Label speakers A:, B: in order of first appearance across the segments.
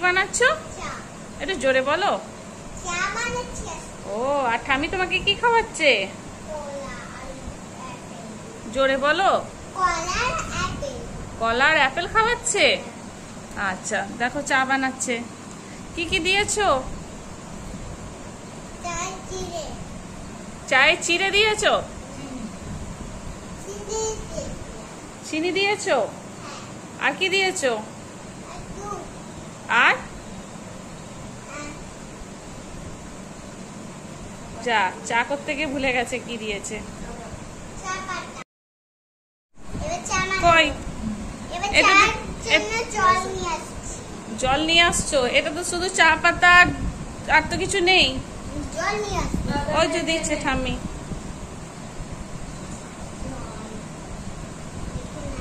A: বানাচ্ছো? একটু জোরে বলো। ও, আর ঠামি তোমাকে কি খাওয়াচ্ছে? জোরে বলো। কলার অ্যাপেল খাওয়াচ্ছে। আচ্ছা, দেখো চা বানাচ্ছে। কি কি দিয়েছো? চায়ে চিড়ে দিয়েছো? চিনি দিয়েছো? আর কি দিয়েছো? আর চা করতে গিয়ে ভুলে গেছে কি দিয়েছে। কই, জল নিয়ে আসছো? এটা তো শুধু চা পাতা, আর তো কিছু নেই। ওই যে দিচ্ছে ঠাম্মি।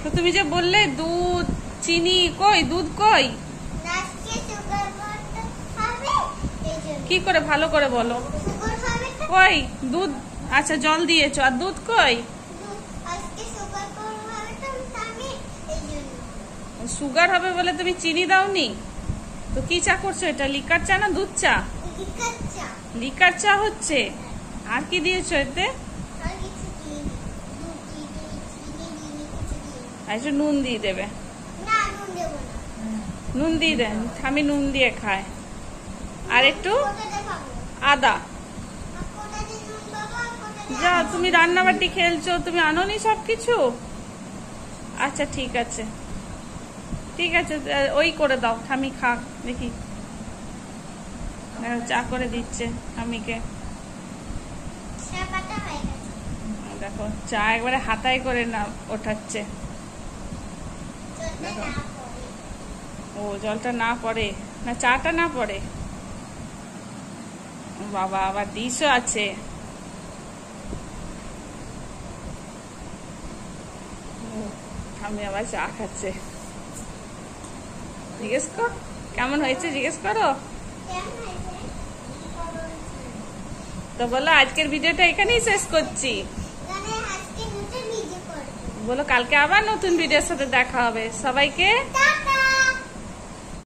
A: তো তুমি যে বললে দুধ চিনি, কই দুধ কই? কি করে ভালো করে বলো। কই দুধ? আচ্ছা জল দিয়েছো, আর দুধ কই? সুগার হবে বলে তুমি চিনি দাওনি? তো কি চা করছো এটা? লিকার চা না দুধ চা? লিকার চা হচ্ছে। আর কি দিয়েছো এতে? একটু নুন দিয়ে দেবে। নুন দিয়ে দেন, আমি নুন দিয়ে খায়। আর একটু আদা। যা, তুমি রান্নাবাটি খেলছো, তুমি আনোনি সবকিছু? আচ্ছা ঠিক আছে, ঠিক আছে, ওই করে দাও, ঠামি খাক দেখি। চা করে দিচ্ছে ঠামিকে। দেখো চা একবারে হাতায় করে না ওঠাচ্ছে। ও, জলটা না পড়ে না, চাটা না পড়ে। বাবা, আবার ডিশও আছে। আমি আবার চা খাচ্ছে। জিজ্ঞেস কর কেমন হয়েছে, জিজ্ঞেস করো। তো বলো আজকের ভিডিওটা এখানেই শেষ করছি। বলো কালকে আবার নতুন ভিডিওর সাথে দেখা হবে। সবাইকে